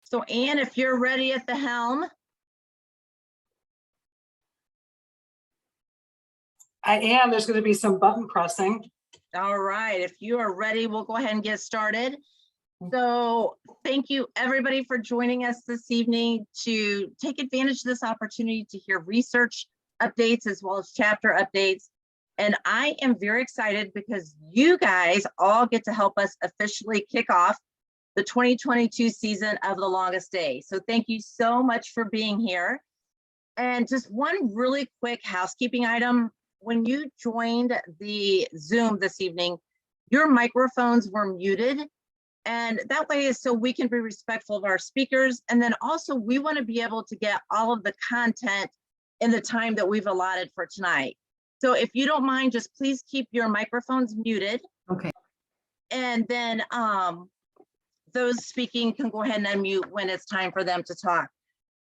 So Anne, if you're ready at the helm. I am. There's going to be some button pressing. All right, if you are ready, we'll go ahead and get started. So thank you everybody for joining us this evening to take advantage of this opportunity to hear research updates as well as chapter updates. And I am very excited because you guys all get to help us officially kick off the 2022 season of The Longest Day. So thank you so much for being here. And just one really quick housekeeping item. When you joined the Zoom this evening, your microphones were muted. And that way is so we can be respectful of our speakers. And then also we want to be able to get all of the content in the time that we've allotted for tonight. So if you don't mind, just please keep your microphones muted. Okay. And then those speaking can go ahead and unmute when it's time for them to talk.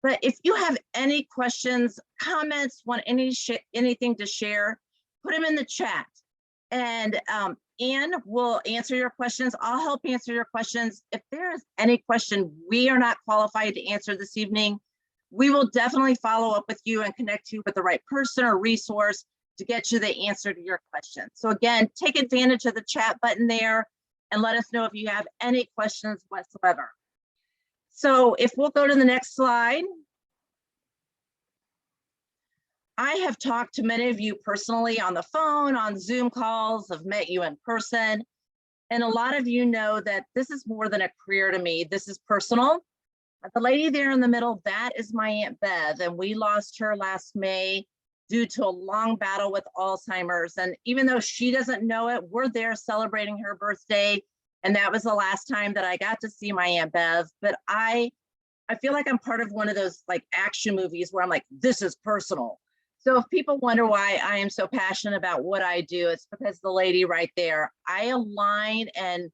But if you have any questions, comments, want anything to share, put them in the chat. And Anne will answer your questions. I'll help answer your questions. If there is any question we are not qualified to answer this evening, we will definitely follow up with you and connect you with the right person or resource to get you the answer to your question. So again, take advantage of the chat button there and let us know if you have any questions whatsoever. So if we'll go to the next slide. I have talked to many of you personally on the phone, on Zoom calls, I've met you in person. And a lot of you know that this is more than a career to me. This is personal. The lady there in the middle, that is my Aunt Bev, and we lost her last May due to a long battle with Alzheimer's. And even though she doesn't know it, we're there celebrating her birthday. And that was the last time that I got to see my Aunt Bev. But I feel like I'm part of one of those like action movies where I'm like, this is personal. So if people wonder why I am so passionate about what I do, it's because the lady right there, I align and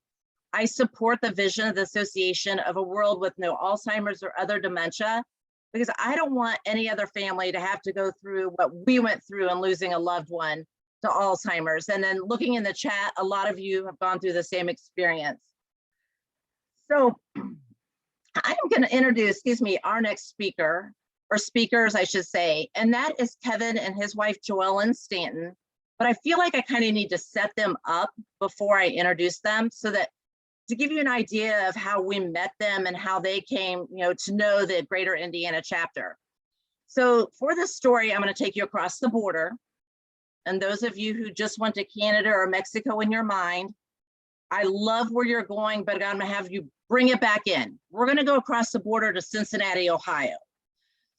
I support the vision of the association of a world with no Alzheimer's or other dementia, because I don't want any other family to have to go through what we went through in losing a loved one to Alzheimer's. And then looking in the chat, a lot of you have gone through the same experience. So I'm going to introduce, our next speaker, or speakers, I should say, and that is Kevin and his wife, Joellen Stanton. But I feel like I kind of need to set them up before I introduce them so that to give you an idea of how we met them and how they came, to know the Greater Indiana chapter. So for this story, I'm going to take you across the border. And those of you who just went to Canada or Mexico in your mind, I love where you're going, but I'm going to have you bring it back in. We're going to go across the border to Cincinnati, Ohio.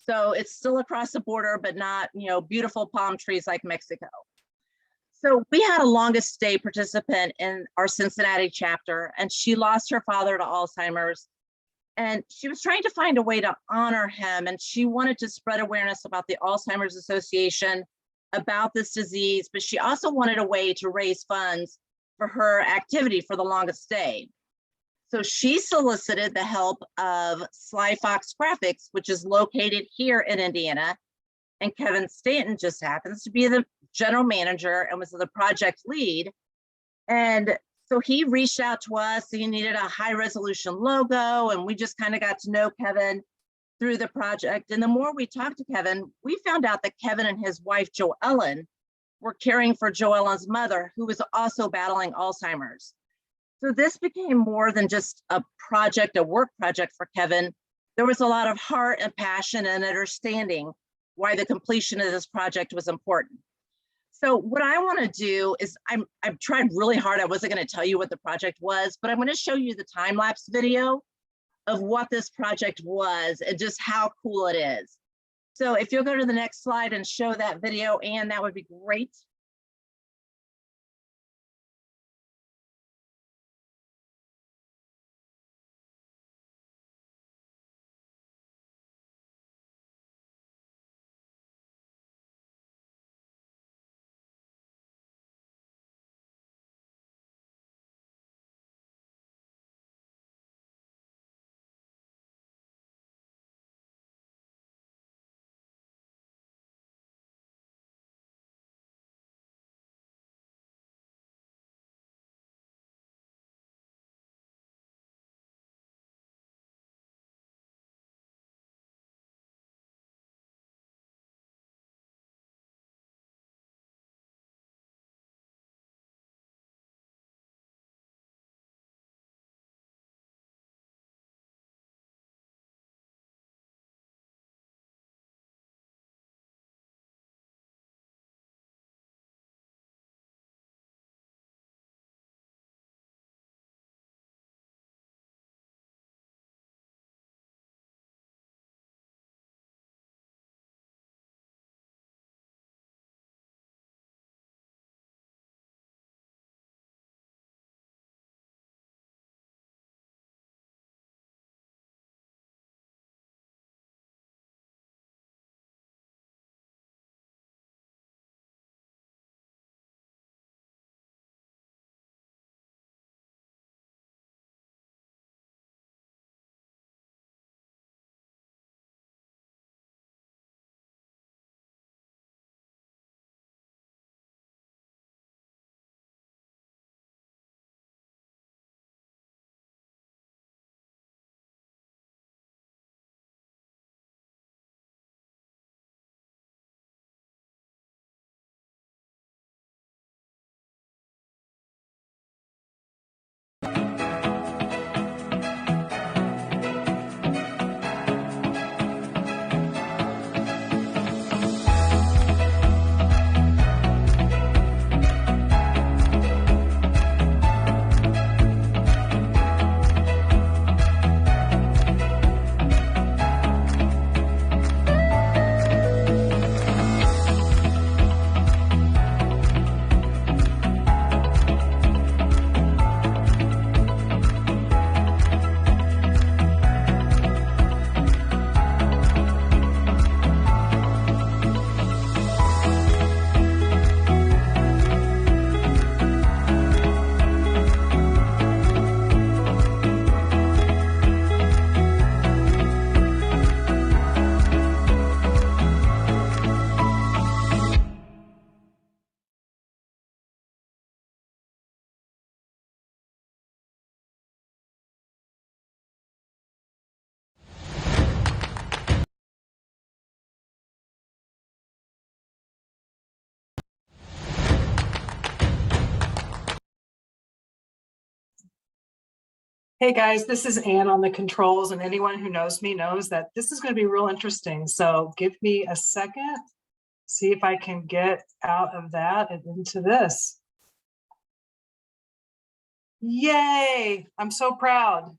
So it's still across the border, but not, beautiful palm trees like Mexico. So we had a longest stay participant in our Cincinnati chapter, and she lost her father to Alzheimer's. And she was trying to find a way to honor him, and she wanted to spread awareness about the Alzheimer's Association, about this disease, but she also wanted a way to raise funds for her activity for the longest stay. So she solicited the help of Sly Fox Graphics, which is located here in Indiana. And Kevin Stanton just happens to be the general manager and was the project lead. And so he reached out to us. He needed a high resolution logo. And we just kind of got to know Kevin through the project. And the more we talked to Kevin, we found out that Kevin and his wife, Joellen, were caring for Joellen's mother, who was also battling Alzheimer's. So this became more than just a project, a work project for Kevin. There was a lot of heart and passion and understanding why the completion of this project was important. So what I want to do is I've tried really hard. I wasn't going to tell you what the project was, but I'm going to show you the time-lapse video of what this project was and just how cool it is. So if you'll go to the next slide and show that video, Anne, that would be great. Hey guys, this is Ann on the controls, and anyone who knows me knows that this is going to be real interesting. So give me a second, see if I can get out of that and into this. Yay! I'm so proud.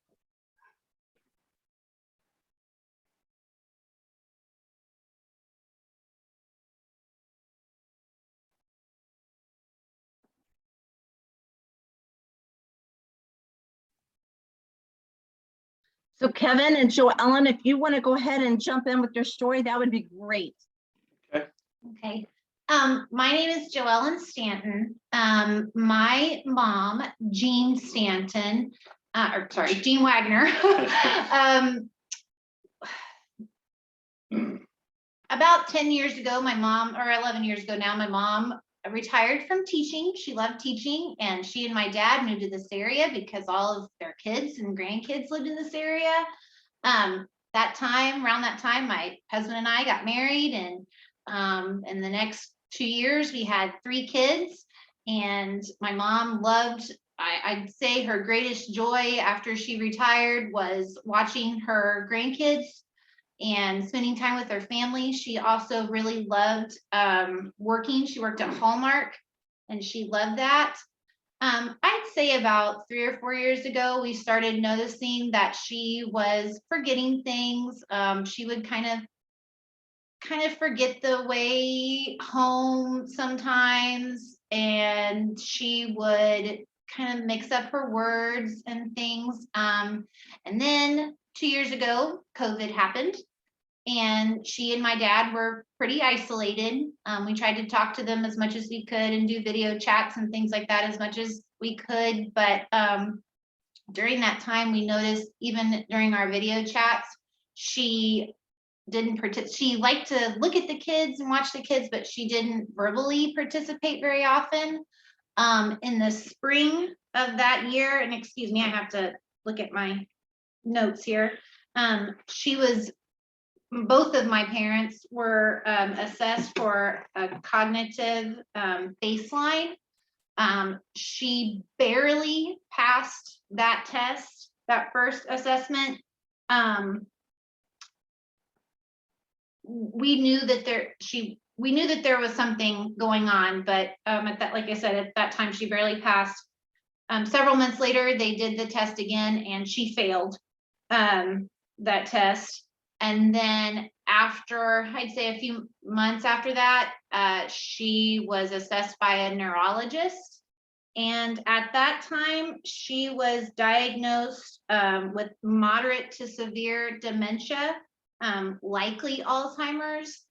So Kevin and Joellen, if you want to go ahead and jump in with your story, that would be great. Okay. My name is Joellen Stanton. My mom, Jean Stanton, Jean Wagner. About 10 years ago, my mom, or 11 years ago now, my mom retired from teaching. She loved teaching, and she and my dad moved to this area because all of their kids and grandkids lived in this area. Around that time, my husband and I got married, and in the next 2 years, we had 3 kids, and my mom loved, I'd say her greatest joy after she retired was watching her grandkids and spending time with her family. She also really loved working. She worked at Hallmark, and she loved that. I'd say about 3 or 4 years ago, we started noticing that she was forgetting things. She would kind of forget the way home sometimes, and she would kind of mix up her words and things. And then 2 years ago, COVID happened, and she and my dad were pretty isolated. We tried to talk to them as much as we could and do video chats and things like that as much as we could. But during that time, we noticed even during our video chats, she didn't participate. She liked to look at the kids and watch the kids, but she didn't verbally participate very often. In the spring of that year, and excuse me, I have to look at my notes here. Both of my parents were assessed for a cognitive baseline. She barely passed that test, that first assessment. We knew that there was something going on, but like I said, at that time she barely passed. Several months later, they did the test again, and she failed that test. And then after, I'd say a few months after that, she was assessed by a neurologist. And at that time, she was diagnosed with moderate to severe dementia, likely Alzheimer's.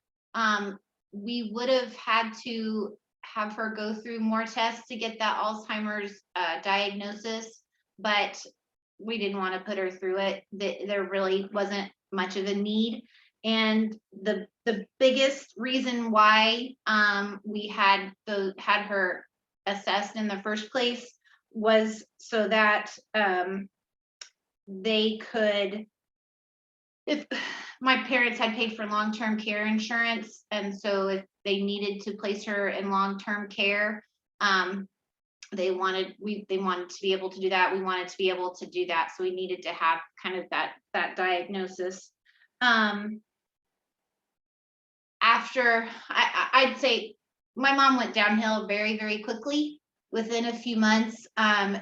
We would have had to have her go through more tests to get that Alzheimer's diagnosis, but we didn't want to put her through it. There really wasn't much of a need. And the biggest reason why we had her assessed in the first place was so that they could, if my parents had paid for long-term care insurance, and so if they needed to place her in long-term care, they wanted to be able to do that. We wanted to be able to do that, so we needed to have kind of that diagnosis. After I'd say my mom went downhill very, very quickly. Within a few months,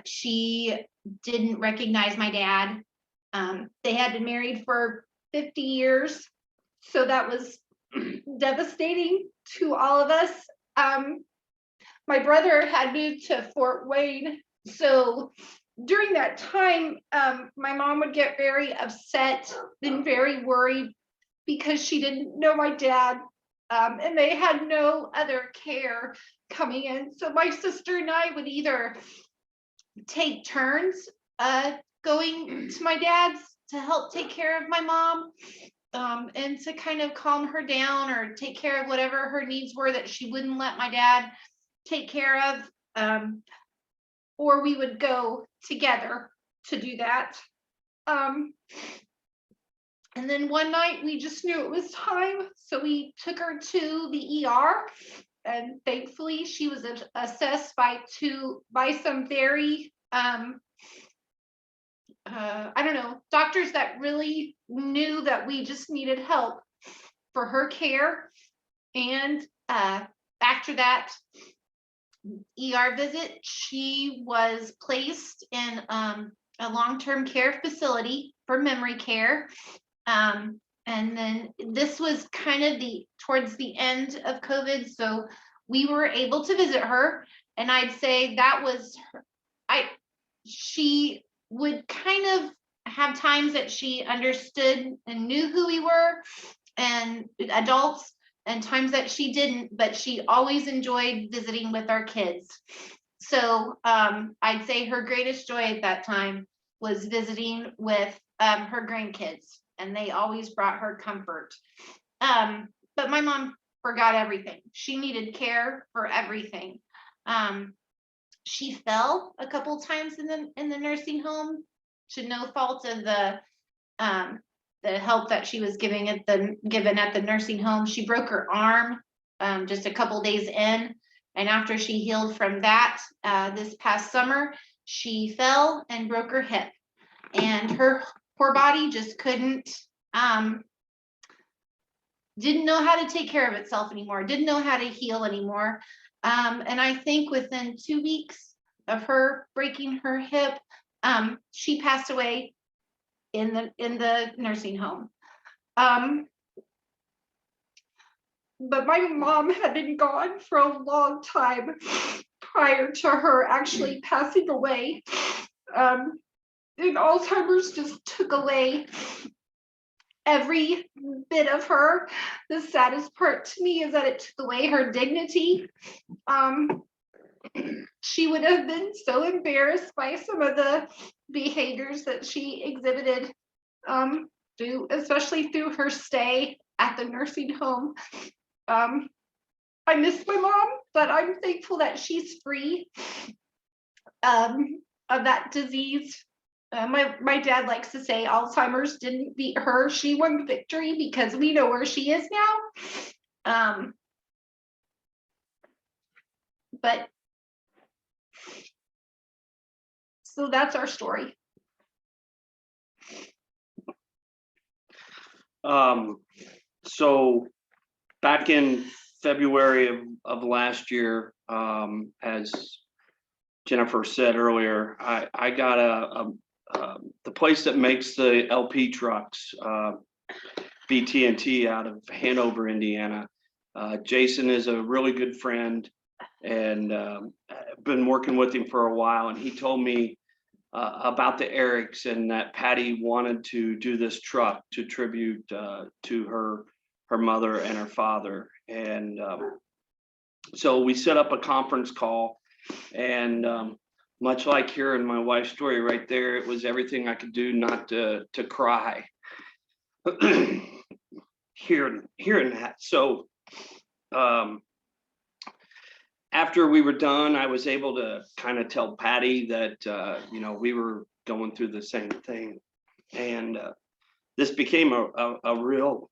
she didn't recognize my dad. They had been married for 50 years, so that was devastating to all of us. My brother had moved to Fort Wayne, so during that time, my mom would get very upset and very worried because she didn't know my dad, and they had no other care coming in. So my sister and I would either take turns going to my dad's to help take care of my mom, and to kind of calm her down or take care of whatever her needs were that she wouldn't let my dad take care of, or we would go together to do that. And then one night we just knew it was time, so we took her to the ER, and thankfully she was assessed by some very I don't know, doctors that really knew that we just needed help for her care. And after that ER visit, she was placed in a long-term care facility for memory care. And then this was kind of towards the end of COVID. So we were able to visit her. And I'd say that was she would kind of have times that she understood and knew who we were and adults, and times that she didn't, but she always enjoyed visiting with our kids. So I'd say her greatest joy at that time was visiting with her grandkids, and they always brought her comfort. But my mom forgot everything. She needed care for everything. She fell a couple times in the nursing home, to no fault of the help that she was given at the nursing home. She broke her arm just a couple days in, and after she healed from that, this past summer, she fell and broke her hip, and her poor body just couldn't, didn't know how to take care of itself anymore, didn't know how to heal anymore. And I think within 2 weeks of her breaking her hip, she passed away in the nursing home. But my mom had been gone for a long time prior to her actually passing away. And Alzheimer's just took away every bit of her. The saddest part to me is that it took away her dignity. She would have been so embarrassed by some of the behaviors that she exhibited, especially through her stay at the nursing home. I miss my mom, but I'm thankful that she's free of that disease. My dad likes to say Alzheimer's didn't beat her, she won victory, because we know where she is now. But so that's our story. So back in February of last year, as Jennifer said earlier, I got the place that makes the LP trucks, BT&T, out of Hanover, Indiana. Jason is a really good friend, and I've been working with him for a while, and he told me about the Erics, and that Patty wanted to do this truck to tribute to her mother and her father. And so we set up a conference call, and much like hearing my wife's story right there, it was everything I could do not to cry hearing that. So after we were done, I was able to kind of tell Patty that, we were going through the same thing. And this became a real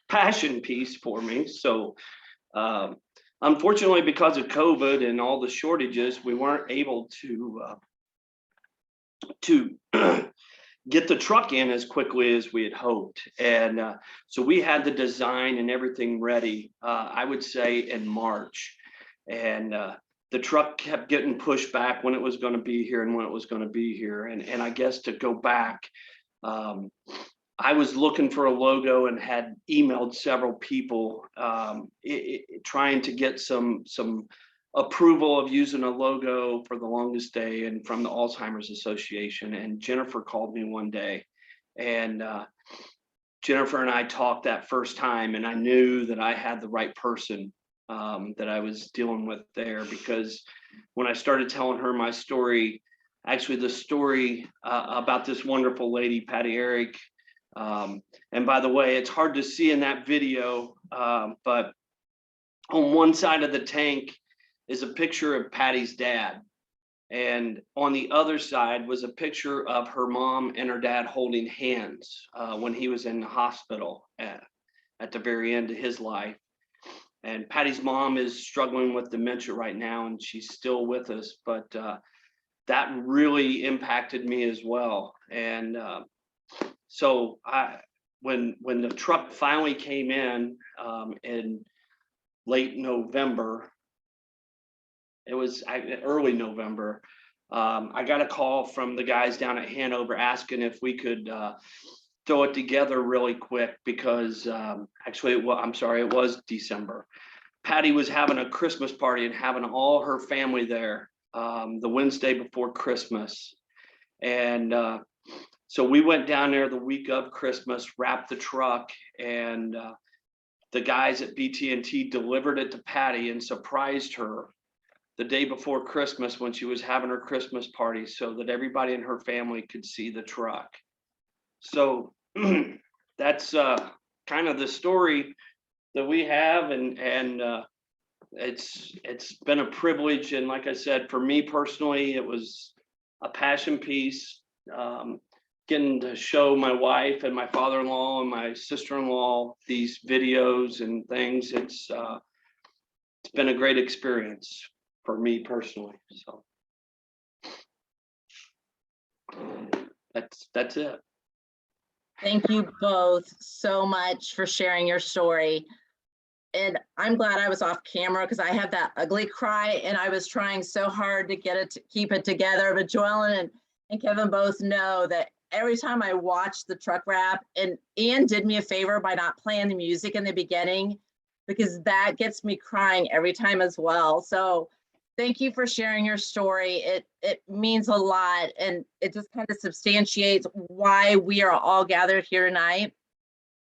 passion piece for me. So unfortunately, because of COVID and all the shortages, we weren't able to get the truck in as quickly as we had hoped. And so we had the design and everything ready, I would say in March. And the truck kept getting pushed back when it was going to be here and when it was going to be here. And I guess to go back, I was looking for a logo and had emailed several people trying to get some approval of using a logo for the longest day and from the Alzheimer's Association. And Jennifer called me one day, and Jennifer and I talked that first time, and I knew that I had the right person that I was dealing with there, because when I started telling her my story, actually the story about this wonderful lady, Patty Eric, and by the way, it's hard to see in that video, but on one side of the tank is a picture of Patty's dad. And on the other side was a picture of her mom and her dad holding hands when he was in the hospital at the very end of his life. And Patty's mom is struggling with dementia right now, and she's still with us. But that really impacted me as well. And so when the truck finally came in late November, it was early November, I got a call from the guys down at Hanover asking if we could throw it together really quick, because actually, it was December. Patty was having a Christmas party and having all her family there the Wednesday before Christmas. And so we went down there the week of Christmas, wrapped the truck, and the guys at BT&T delivered it to Patty and surprised her the day before Christmas when she was having her Christmas party, so that everybody in her family could see the truck. So that's kind of the story that we have, and it's been a privilege. And like I said, for me personally, it was a passion piece, getting to show my wife and my father-in-law and my sister-in-law these videos and things. It's been a great experience for me personally. So that's it. Thank you both so much for sharing your story. And I'm glad I was off camera, because I had that ugly cry and I was trying so hard to get it to keep it together. But Joellen and Kevin both know that every time I watch the truck wrap, and Ian did me a favor by not playing the music in the beginning, because that gets me crying every time as well. So thank you for sharing your story. It means a lot, and it just kind of substantiates why we are all gathered here tonight.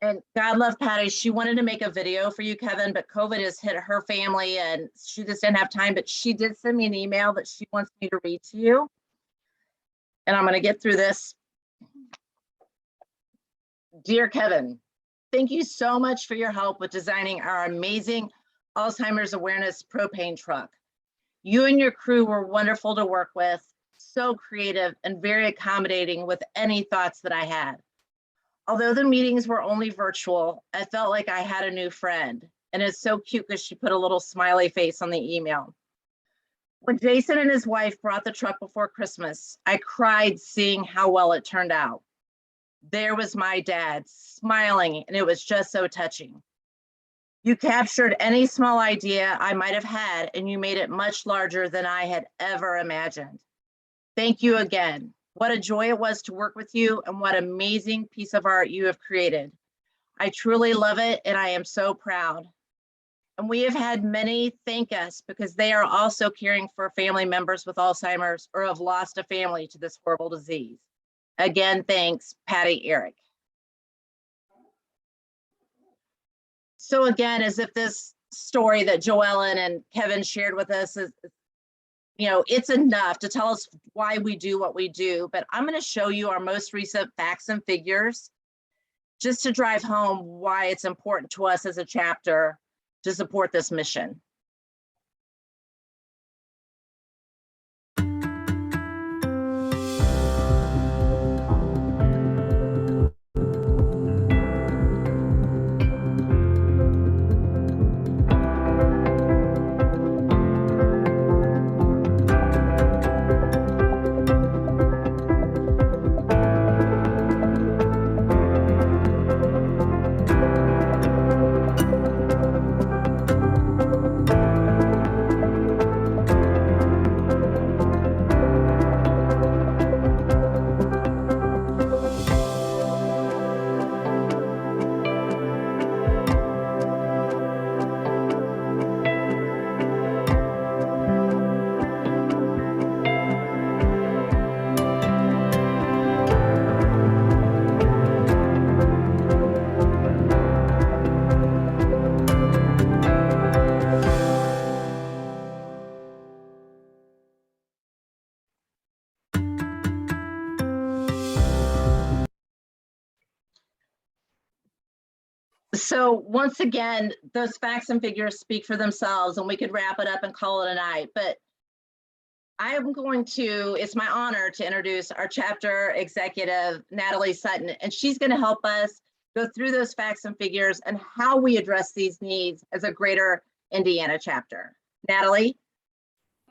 And God love Patty. She wanted to make a video for you, Kevin, but COVID has hit her family and she just didn't have time. But she did send me an email that she wants me to read to you. And I'm going to get through this. Dear Kevin, thank you so much for your help with designing our amazing Alzheimer's awareness propane truck. You and your crew were wonderful to work with, so creative and very accommodating with any thoughts that I had. Although the meetings were only virtual, I felt like I had a new friend. And it's so cute because she put a little smiley face on the email. When Jason and his wife brought the truck before Christmas, I cried seeing how well it turned out. There was my dad smiling, and it was just so touching. You captured any small idea I might have had, and you made it much larger than I had ever imagined. Thank you again. What a joy it was to work with you, and what amazing piece of art you have created. I truly love it, and I am so proud. And we have had many thank us because they are also caring for family members with Alzheimer's or have lost a family to this horrible disease. Again, thanks, Patty Eric. So again, as if this story that Joellen and Kevin shared with us is, it's enough to tell us why we do what we do, but I'm going to show you our most recent facts and figures just to drive home why it's important to us as a chapter to support this mission. So once again, those facts and figures speak for themselves, and we could wrap it up and call it a night. But it's my honor to introduce our chapter executive, Natalie Sutton, and she's going to help us go through those facts and figures and how we address these needs as a greater Indiana chapter. Natalie?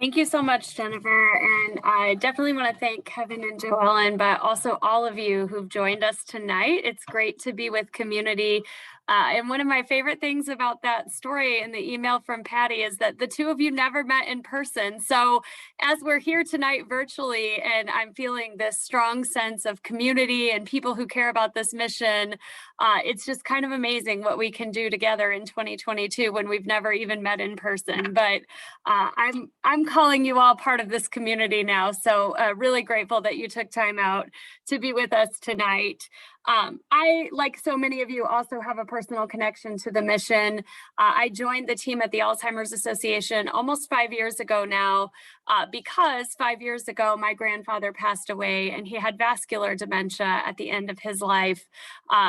Thank you so much, Jennifer. And I definitely want to thank Kevin and Joellen, but also all of you who've joined us tonight. It's great to be with community. And one of my favorite things about that story in the email from Patty is that the two of you never met in person. So as we're here tonight virtually, and I'm feeling this strong sense of community and people who care about this mission, it's just kind of amazing what we can do together in 2022 when we've never even met in person. But I'm calling you all part of this community now. So really grateful that you took time out to be with us tonight. I, like so many of you, also have a personal connection to the mission. I joined the team at the Alzheimer's Association almost 5 years ago now, because 5 years ago, my grandfather passed away and he had vascular dementia at the end of his life.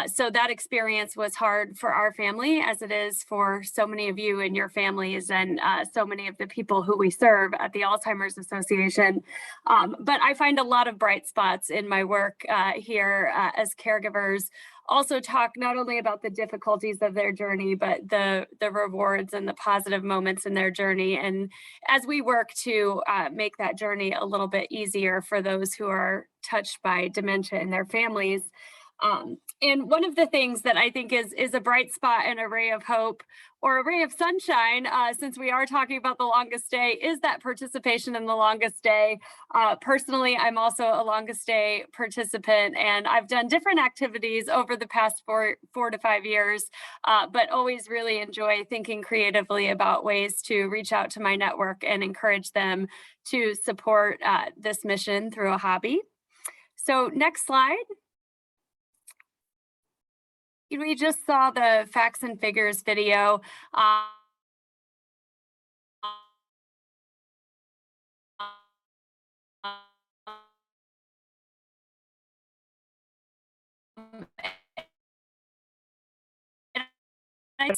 So that experience was hard for our family, as it is for so many of you and your families and so many of the people who we serve at the Alzheimer's Association. But I find a lot of bright spots in my work here as caregivers. Also talk not only about the difficulties of their journey, but the rewards and the positive moments in their journey. And as we work to make that journey a little bit easier for those who are touched by dementia and their families. And one of the things that I think is a bright spot and a ray of hope or a ray of sunshine, since we are talking about the longest day, is that participation in the longest day. Personally, I'm also a longest day participant, and I've done different activities over the past four to 5 years, but always really enjoy thinking creatively about ways to reach out to my network and encourage them to support this mission through a hobby. So next slide. We just saw the facts and figures video.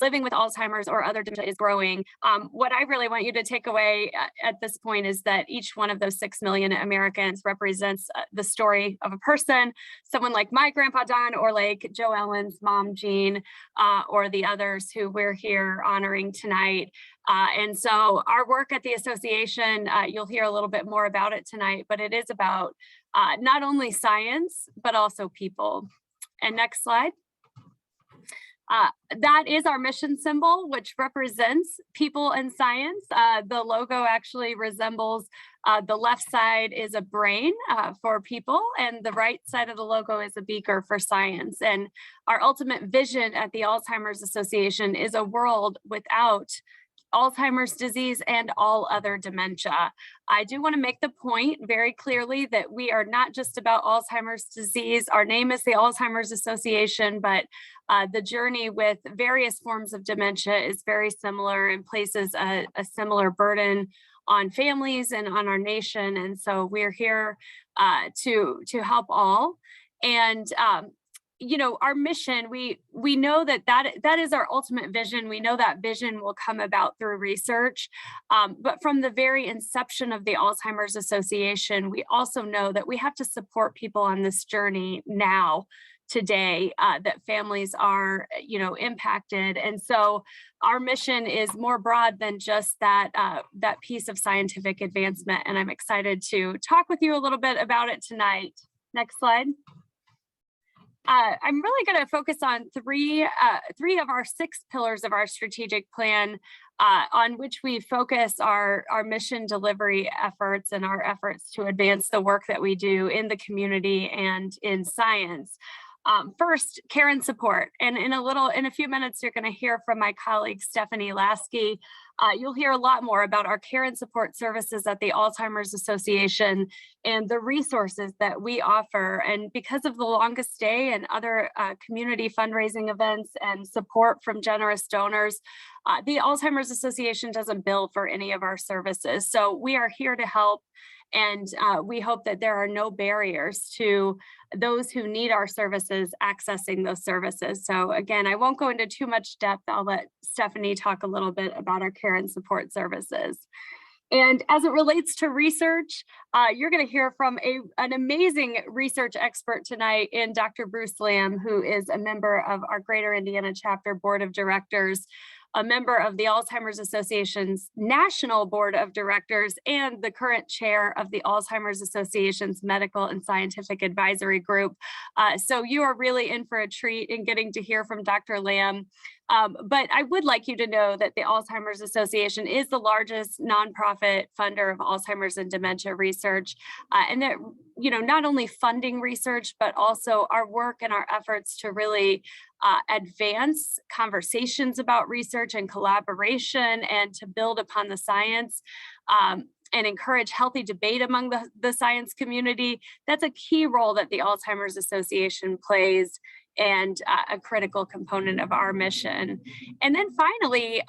Living with Alzheimer's or other dementia is growing. What I really want you to take away at this point is that each one of those 6 million Americans represents the story of a person, someone like my grandpa Don, or like Joe Ellen's mom Jean, or the others who we're here honoring tonight. And so our work at the association, you'll hear a little bit more about it tonight, but it is about not only science, but also people. And next slide. That is our mission symbol, which represents people and science. The logo actually resembles, the left side is a brain for people, and the right side of the logo is a beaker for science. And our ultimate vision at the Alzheimer's Association is a world without Alzheimer's disease and all other dementia. I do want to make the point very clearly that we are not just about Alzheimer's disease. Our name is the Alzheimer's Association, but the journey with various forms of dementia is very similar and places a similar burden on families and on our nation. And so we're here to help all. And you know, our mission, we know that is our ultimate vision. We know that vision will come about through research. But from the very inception of the Alzheimer's Association, we also know that we have to support people on this journey now, today, that families are, you know, impacted. And so our mission is more broad than just that, that piece of scientific advancement. And I'm excited to talk with you a little bit about it tonight. Next slide. I'm really going to focus on three of our 6 pillars of our strategic plan, on which we focus our mission delivery efforts and our efforts to advance the work that we do in the community and in science. First, care and support. And in a few minutes, you're going to hear from my colleague, Stephanie Lasky. You'll hear a lot more about our care and support services at the Alzheimer's Association and the resources that we offer. And because of the longest day and other community fundraising events and support from generous donors, the Alzheimer's Association doesn't bill for any of our services. So we are here to help. And we hope that there are no barriers to those who need our services accessing those services. So again, I won't go into too much depth. I'll let Stephanie talk a little bit about our care and support services. And as it relates to research, you're going to hear from an amazing research expert tonight in Dr. Bruce Lamb, who is a member of our Greater Indiana Chapter Board of Directors. a member of the Alzheimer's Association's National Board of Directors, and the current chair of the Alzheimer's Association's Medical and Scientific Advisory Group. So you are really in for a treat in getting to hear from Dr. Lamb. But I would like you to know that the Alzheimer's Association is the largest nonprofit funder of Alzheimer's and dementia research, and that, you know, not only funding research, but also our work and our efforts to really advance conversations about research and collaboration, and to build upon the science and encourage healthy debate among the science community. That's a key role that the Alzheimer's Association plays, and a critical component of our mission. And then finally,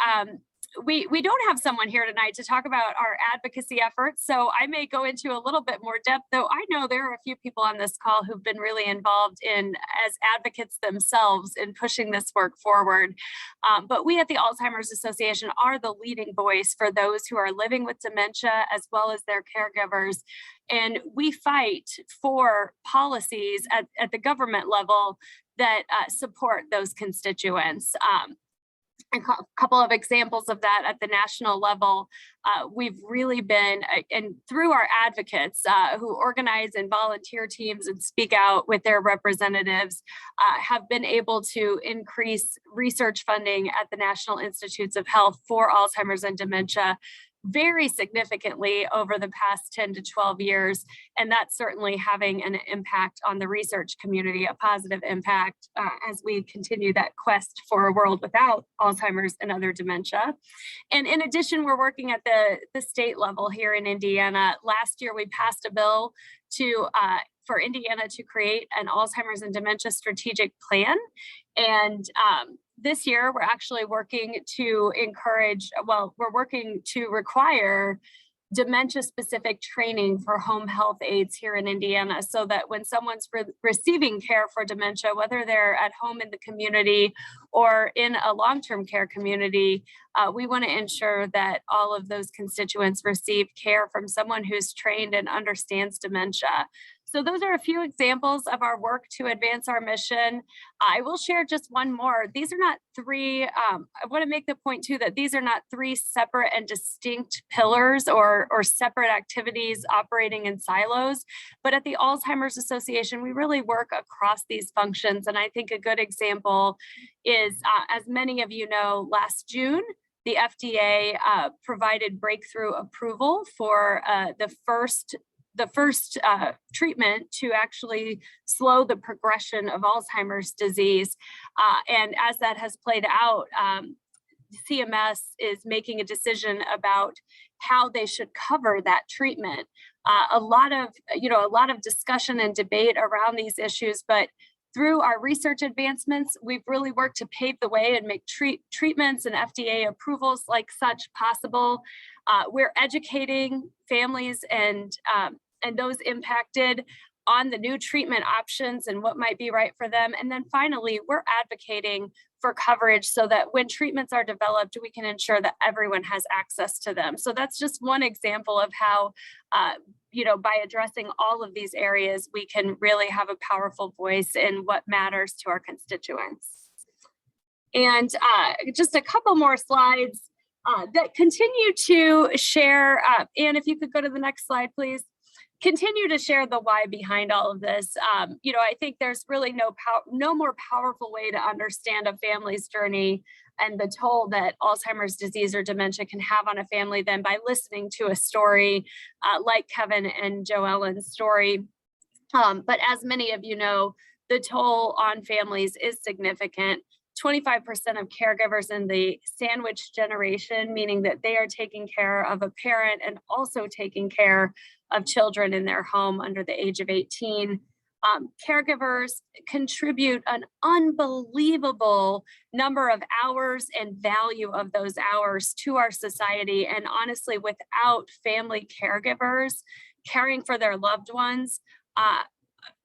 we don't have someone here tonight to talk about our advocacy efforts, so I may go into a little bit more depth, though I know there are a few people on this call who've been really involved as advocates themselves in pushing this work forward. But we at the Alzheimer's Association are the leading voice for those who are living with dementia, as well as their caregivers. And we fight for policies at the government level that support those constituents. A couple of examples of that at the national level, we've really been, and through our advocates who organize and volunteer teams and speak out with their representatives, have been able to increase research funding at the National Institutes of Health for Alzheimer's and dementia very significantly over the past 10 to 12 years. And that's certainly having an impact on the research community, a positive impact as we continue that quest for a world without Alzheimer's and other dementia. And in addition, we're working at the state level here in Indiana. Last year, we passed a bill for Indiana to create an Alzheimer's and dementia strategic plan. And this year, we're actually working to require dementia-specific training for home health aides here in Indiana, so that when someone's receiving care for dementia, whether they're at home in the community or in a long-term care community, we want to ensure that all of those constituents receive care from someone who's trained and understands dementia. So those are a few examples of our work to advance our mission. I will share just one more. These are not three, I want to make the point too that these are not three separate and distinct pillars or separate activities operating in silos, but at the Alzheimer's Association, we really work across these functions. And I think a good example is, as many of you know, last June, the FDA provided breakthrough approval for the first treatment to actually slow the progression of Alzheimer's disease. And as that has played out, CMS is making a decision about how they should cover that treatment. A lot of discussion and debate around these issues, but through our research advancements, we've really worked to pave the way and make treatments and FDA approvals like such possible. We're educating families and those impacted on the new treatment options and what might be right for them. And then finally, we're advocating for coverage so that when treatments are developed, we can ensure that everyone has access to them. So that's just one example of how, by addressing all of these areas, we can really have a powerful voice in what matters to our constituents. And just a couple more slides that continue to share, and if you could go to the next slide, please. Continue to share the why behind all of this. I think there's really no more powerful way to understand a family's journey and the toll that Alzheimer's disease or dementia can have on a family than by listening to a story like Kevin and Joellen's story. But as many of you know, the toll on families is significant. 25% of caregivers in the sandwich generation, meaning that they are taking care of a parent and also taking care of children in their home under the age of 18. Caregivers contribute an unbelievable number of hours and value of those hours to our society. And honestly, without family caregivers caring for their loved ones,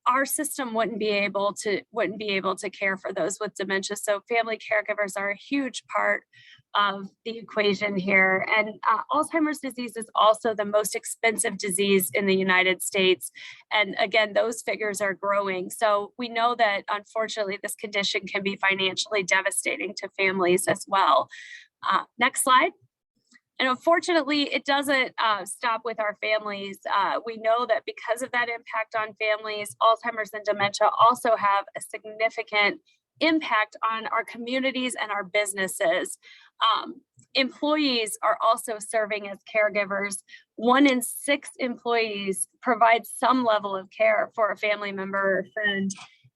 our system wouldn't be able to care for those with dementia. So family caregivers are a huge part of the equation here. And Alzheimer's disease is also the most expensive disease in the United States. And again, those figures are growing. So we know that unfortunately this condition can be financially devastating to families as well. Next slide. And unfortunately, it doesn't stop with our families. We know that because of that impact on families, Alzheimer's and dementia also have a significant impact on our communities and our businesses. Employees are also serving as caregivers. 1 in 6 employees provide some level of care for a family member or friend.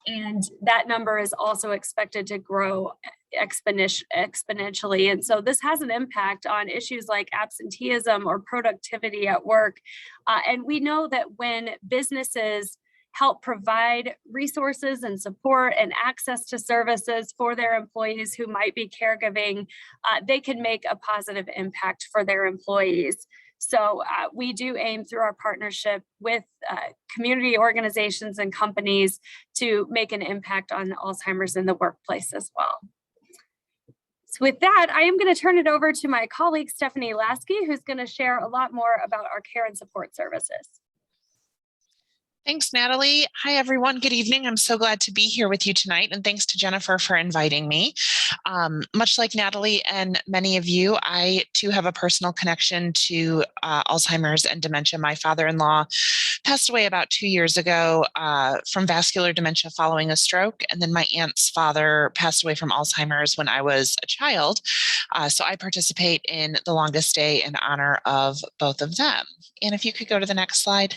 And that number is also expected to grow exponentially. And so this has an impact on issues like absenteeism or productivity at work. And we know that when businesses help provide resources and support and access to services for their employees who might be caregiving, they can make a positive impact for their employees. So we do aim through our partnership with community organizations and companies to make an impact on Alzheimer's in the workplace as well. So with that, I am going to turn it over to my colleague, Stephanie Lasky, who's going to share a lot more about our care and support services. Thanks, Natalie. Hi, everyone. Good evening. I'm so glad to be here with you tonight. And thanks to Jennifer for inviting me. Much like Natalie and many of you, I too have a personal connection to Alzheimer's and dementia. My father-in-law passed away about 2 years ago from vascular dementia following a stroke. And then my aunt's father passed away from Alzheimer's when I was a child. So I participate in the longest day in honor of both of them. And if you could go to the next slide.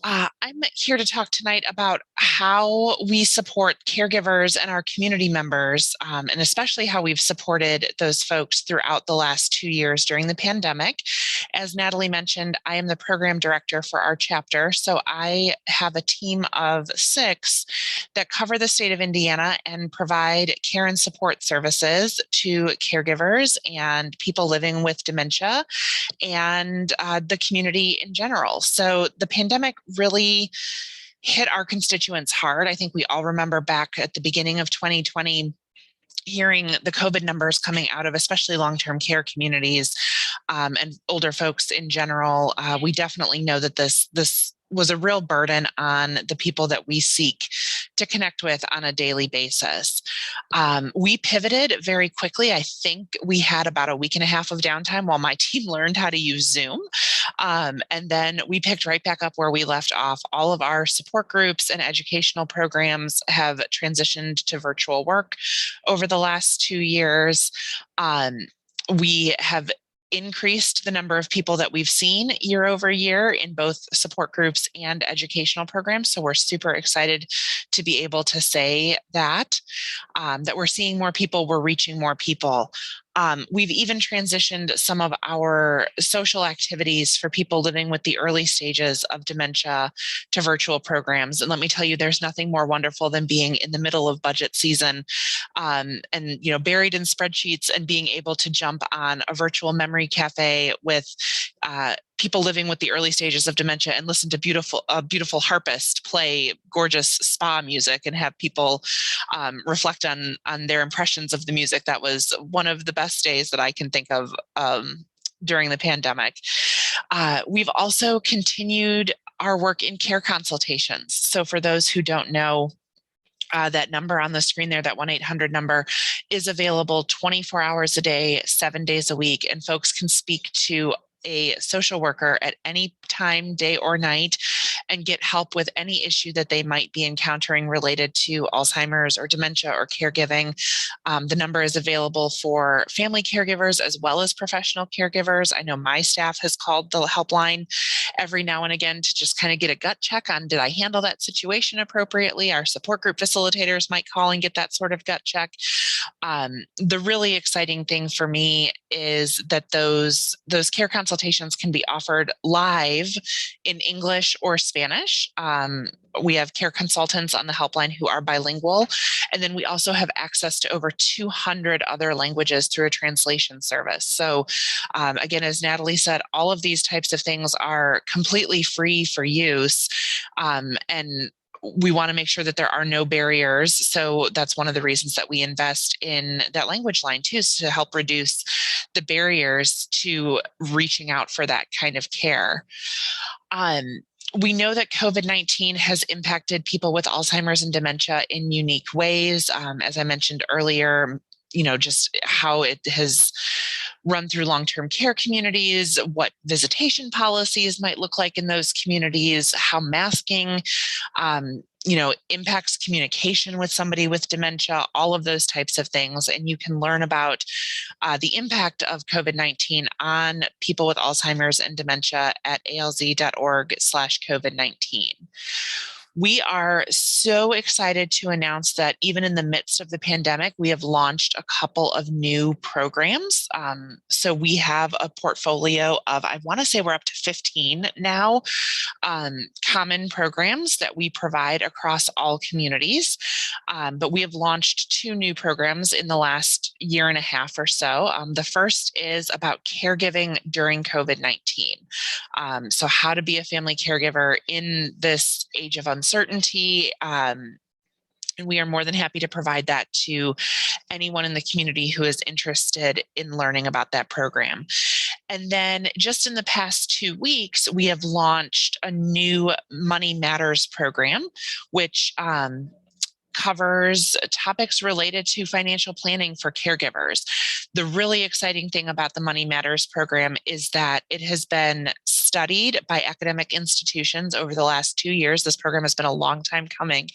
I'm here to talk tonight about how we support caregivers and our community members, and especially how we've supported those folks throughout the last 2 years during the pandemic. As Natalie mentioned, I am the program director for our chapter, so I have a team of 6 that cover the state of Indiana and provide care and support services to caregivers and people living with dementia and the community in general. So the pandemic really hit our constituents hard. I think we all remember back at the beginning of 2020, hearing the COVID numbers coming out of especially long-term care communities and older folks in general. We definitely know that this was a real burden on the people that we seek to connect with on a daily basis. We pivoted very quickly. I think we had about a week and a half of downtime while my team learned how to use Zoom. And then we picked right back up where we left off. All of our support groups and educational programs have transitioned to virtual work over the last 2 years. We have increased the number of people that we've seen year over year in both support groups and educational programs. So we're super excited to be able to say that we're seeing more people, we're reaching more people. We've even transitioned some of our social activities for people living with the early stages of dementia to virtual programs. And let me tell you, there's nothing more wonderful than being in the middle of budget season and buried in spreadsheets and being able to jump on a virtual memory cafe with people living with the early stages of dementia and listen to a beautiful harpist play gorgeous spa music and have people reflect on their impressions of the music. That was one of the best days that I can think of during the pandemic. We've also continued our work in care consultations. So for those who don't know, that number on the screen there, that 1-800 number, is available 24 hours a day, 7 days a week, and folks can speak to a social worker at any time, day or night, and get help with any issue that they might be encountering related to Alzheimer's or dementia or caregiving. The number is available for family caregivers as well as professional caregivers. I know my staff has called the helpline every now and again to just kind of get a gut check on, did I handle that situation appropriately? Our support group facilitators might call and get that sort of gut check. The really exciting thing for me is that those care consultations can be offered live in English or Spanish. We have care consultants on the helpline who are bilingual. And then we also have access to over 200 other languages through a translation service. So again, as Natalie said, all of these types of things are completely free for use. And we want to make sure that there are no barriers. So that's one of the reasons that we invest in that language line too, is to help reduce the barriers to reaching out for that kind of care. We know that COVID-19 has impacted people with Alzheimer's and dementia in unique ways. As I mentioned earlier, just how it has run through long-term care communities, what visitation policies might look like in those communities, how masking impacts communication with somebody with dementia, all of those types of things. And you can learn about the impact of COVID-19 on people with Alzheimer's and dementia at alz.org/COVID-19. We are so excited to announce that even in the midst of the pandemic, we have launched a couple of new programs. So we have a portfolio of, I want to say we're up to 15 now, common programs that we provide across all communities. But we have launched 2 new programs in the last year and a half or so. The first is about caregiving during COVID-19. So how to be a family caregiver in this age of uncertainty. And we are more than happy to provide that to anyone in the community who is interested in learning about that program. And then just in the past 2 weeks, we have launched a new Money Matters program, which covers topics related to financial planning for caregivers. The really exciting thing about the Money Matters program is that it has been studied by academic institutions over the last 2 years. This program has been a long time coming,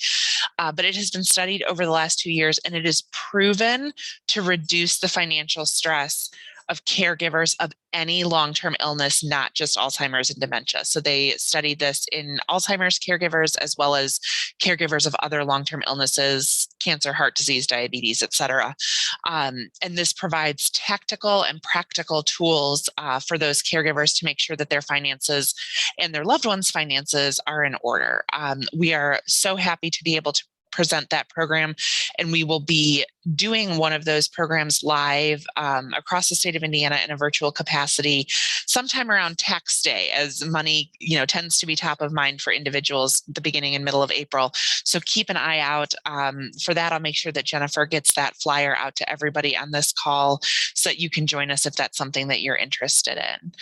but it has been studied over the last 2 years, and it is proven to reduce the financial stress of caregivers of any long-term illness, not just Alzheimer's and dementia. So they studied this in Alzheimer's caregivers as well as caregivers of other long-term illnesses, cancer, heart disease, diabetes, et cetera. And this provides tactical and practical tools for those caregivers to make sure that their finances and their loved ones' finances are in order. We are so happy to be able to present that program, and we will be doing one of those programs live across the state of Indiana in a virtual capacity sometime around tax day, as money tends to be top of mind for individuals at the beginning and middle of April. So keep an eye out for that. I'll make sure that Jennifer gets that flyer out to everybody on this call so that you can join us if that's something that you're interested in.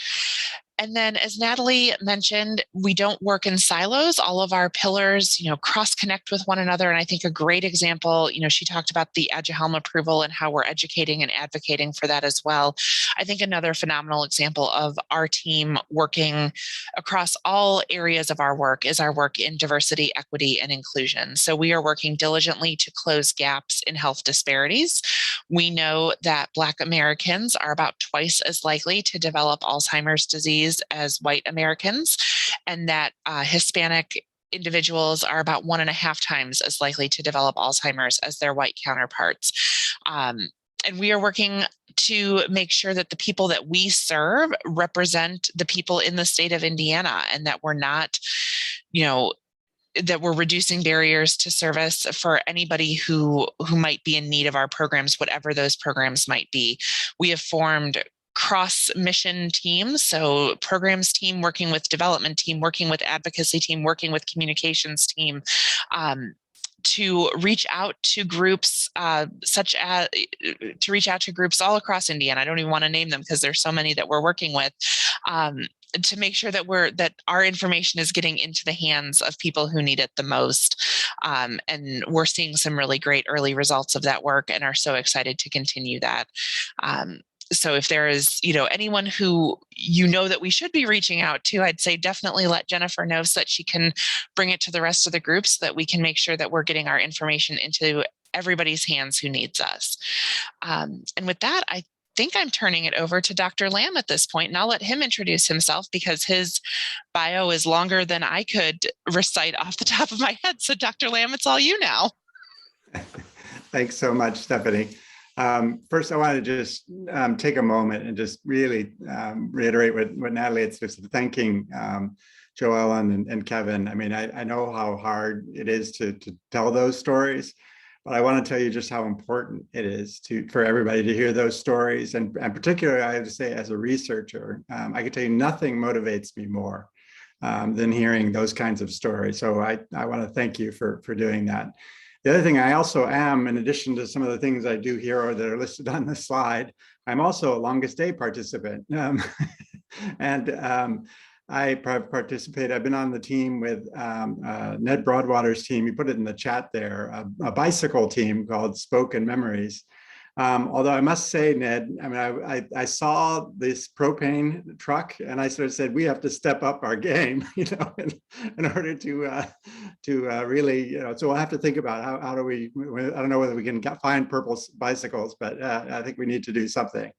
And then, as Natalie mentioned, we don't work in silos. All of our pillars, cross-connect with one another. And I think a great example, she talked about the Aduhelm approval and how we're educating and advocating for that as well. I think another phenomenal example of our team working across all areas of our work is our work in diversity, equity, and inclusion. So we are working diligently to close gaps in health disparities. We know that Black Americans are about twice as likely to develop Alzheimer's disease as white Americans, and that Hispanic individuals are about 1.5 times as likely to develop Alzheimer's as their white counterparts. And we are working to make sure that the people that we serve represent the people in the state of Indiana, and that we're not, that we're reducing barriers to service for anybody who might be in need of our programs, whatever those programs might be. We have formed cross-mission teams, so programs team working with development team, working with advocacy team, working with communications team, to reach out to groups all across Indiana. I don't even want to name them because there's so many that we're working with, to make sure that our information is getting into the hands of people who need it the most. And we're seeing some really great early results of that work and are so excited to continue that. So if there is, anyone who that we should be reaching out to, I'd say definitely let Jennifer know so that she can bring it to the rest of the group so that we can make sure that we're getting our information into everybody's hands who needs us. And with that, I think I'm turning it over to Dr. Lamb at this point, and I'll let him introduce himself because his bio is longer than I could recite off the top of my head. So Dr. Lamb, it's all you now. Thanks so much, Stephanie. First, I want to just take a moment and just really reiterate what Natalie had said, thanking Joellen and Kevin. I mean, I know how hard it is to tell those stories, but I want to tell you just how important it is for everybody to hear those stories. And particularly, I have to say, as a researcher, I can tell you nothing motivates me more than hearing those kinds of stories. So I want to thank you for doing that. The other thing I also am, in addition to some of the things I do here or that are listed on the slide, I'm also a longest day participant. I participate, I've been on the team with Ned Broadwater's team, you put it in the chat there, a bicycle team called Spoken Memories. Although I must say, Ned, I mean, I saw this propane truck and I sort of said, we have to step up our game, in order to really, so we'll have to think about how do we, I don't know whether we can find purple bicycles, but I think we need to do something.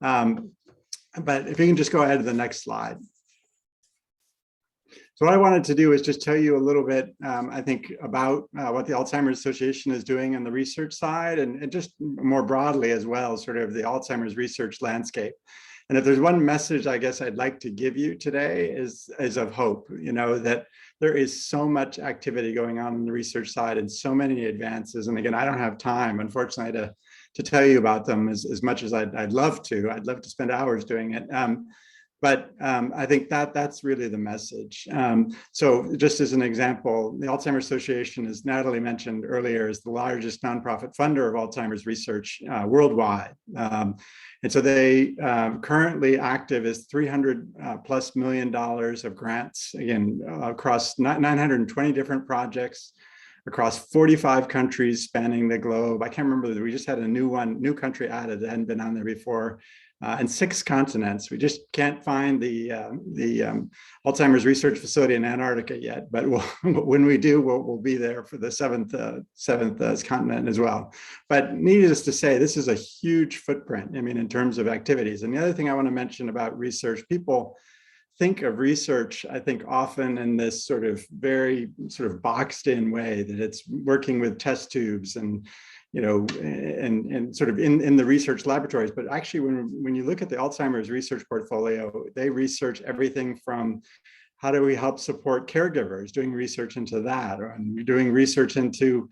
But if you can just go ahead to the next slide. So what I wanted to do is just tell you a little bit, I think, about what the Alzheimer's Association is doing on the research side and just more broadly as well, sort of the Alzheimer's research landscape. And if there's one message I guess I'd like to give you today is of hope, that there is so much activity going on the research side and so many advances. And again, I don't have time, unfortunately, to tell you about them as much as I'd love to. I'd love to spend hours doing it. But I think that's really the message. So just as an example, the Alzheimer's Association, as Natalie mentioned earlier, is the largest nonprofit funder of Alzheimer's research worldwide. And so they currently active is $300+ million of grants, again, across 920 different projects, across 45 countries spanning the globe. I can't remember, we just had a new country added that hadn't been on there before. And 6 continents. We just can't find the Alzheimer's research facility in Antarctica yet, but when we do, we'll be there for the seventh continent as well. But needless to say, this is a huge footprint, I mean, in terms of activities. And the other thing I want to mention about research, people think of research, I think, often in this sort of very sort of boxed in way, that it's working with test tubes and and sort of in the research laboratories. But actually, when you look at the Alzheimer's research portfolio, they research everything from how do we help support caregivers, doing research into that, and doing research into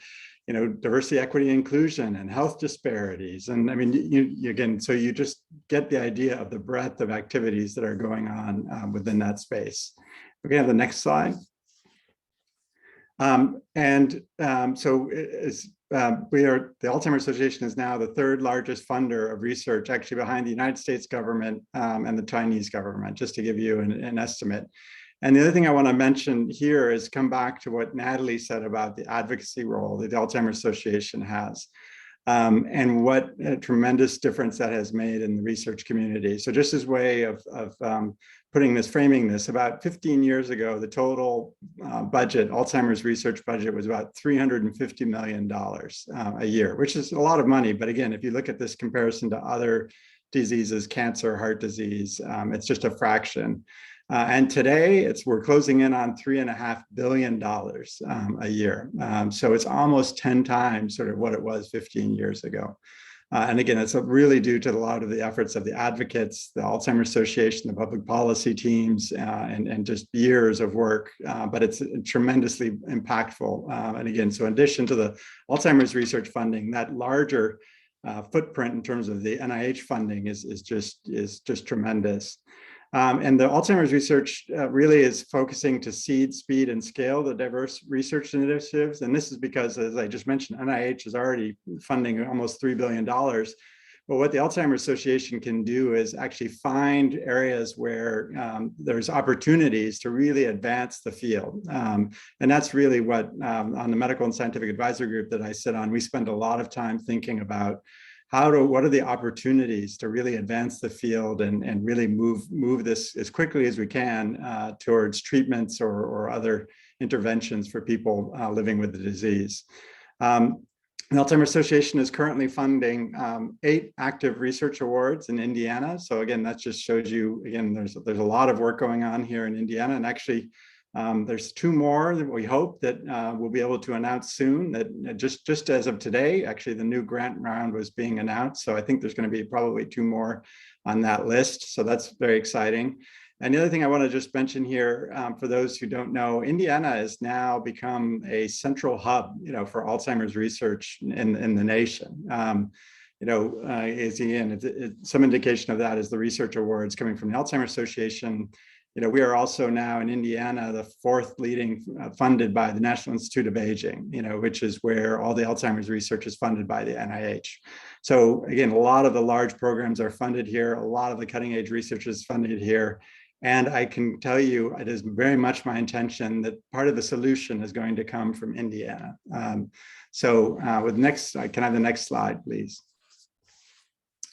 diversity, equity, inclusion, and health disparities. And I mean, you again, so you just get the idea of the breadth of activities that are going on within that space. We have the next slide. The Alzheimer's Association is now the 3rd largest funder of research, actually behind the United States government and the Chinese government, just to give you an estimate. And the other thing I want to mention here is come back to what Natalie said about the advocacy role that the Alzheimer's Association has, and what a tremendous difference that has made in the research community. So just as way of framing this, about 15 years ago, the total budget, Alzheimer's research budget, was about $350 million a year, which is a lot of money. But again, if you look at this comparison to other diseases, cancer, heart disease, it's just a fraction. And today we're closing in on $3.5 billion a year. So it's almost 10 times sort of what it was 15 years ago. And again, it's really due to a lot of the efforts of the advocates, the Alzheimer's Association, the public policy teams, and just years of work, but it's tremendously impactful. And again, so in addition to the Alzheimer's research funding, that larger footprint in terms of the NIH funding is just tremendous. And the Alzheimer's research really is focusing to seed, speed, and scale the diverse research initiatives. And this is because, as I just mentioned, NIH is already funding almost $3 billion. But what the Alzheimer's Association can do is actually find areas where there's opportunities to really advance the field. And that's really what, on the Medical and Scientific Advisory Group that I sit on, we spend a lot of time thinking about what are the opportunities to really advance the field and really move this as quickly as we can towards treatments or other interventions for people living with the disease. The Alzheimer's Association is currently funding 8 active research awards in Indiana. So again, that just shows you, again, there's a lot of work going on here in Indiana, and actually there's 2 more that we hope that we'll be able to announce soon, that just as of today, actually the new grant round was being announced. So I think there's going to be probably 2 more on that list. So that's very exciting. And the other thing I want to just mention here, for those who don't know, Indiana has now become a central hub, for Alzheimer's research in the nation. Some indication of that is the research awards coming from the Alzheimer's Association. We are also now in Indiana, the 4th leading funded by the National Institute of Aging, which is where all the Alzheimer's research is funded by the NIH. So again, a lot of the large programs are funded here. A lot of the cutting edge research is funded here. And I can tell you, it is very much my intention that part of the solution is going to come from Indiana. Can I have the next slide, please?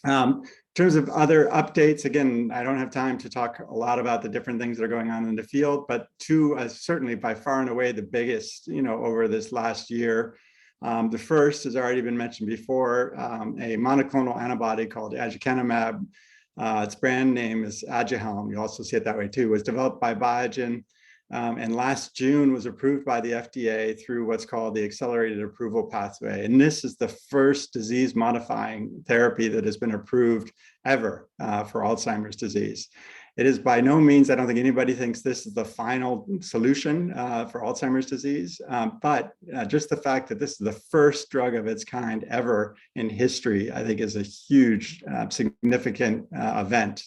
In terms of other updates, again, I don't have time to talk a lot about the different things that are going on in the field, but two, certainly by far and away the biggest, over this last year. The first has already been mentioned before, a monoclonal antibody called aducanumab. Its brand name is Aduhelm. You also see it that way too. It was developed by Biogen, and last June was approved by the FDA through what's called the accelerated approval pathway. And this is the first disease-modifying therapy that has been approved ever for Alzheimer's disease. It is by no means, I don't think anybody thinks this is the final solution for Alzheimer's disease, but just the fact that this is the first drug of its kind ever in history, I think is a huge, significant event.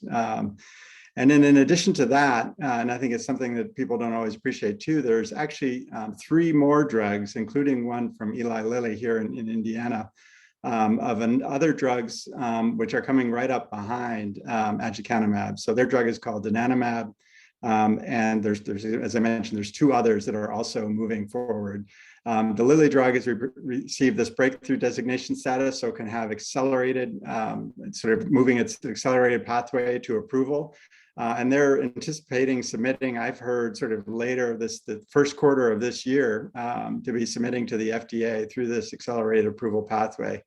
And then in addition to that, and I think it's something that people don't always appreciate too, there's actually 3 more drugs, including one from Eli Lilly here in Indiana, of other drugs which are coming right up behind aducanumab. So their drug is called donanemab, and there's, as I mentioned, there's 2 others that are also moving forward. The Lilly drug has received this breakthrough designation status, so it can have accelerated, sort of moving its accelerated pathway to approval. And they're anticipating submitting, I've heard sort of later the first quarter of this year, to be submitting to the FDA through this accelerated approval pathway.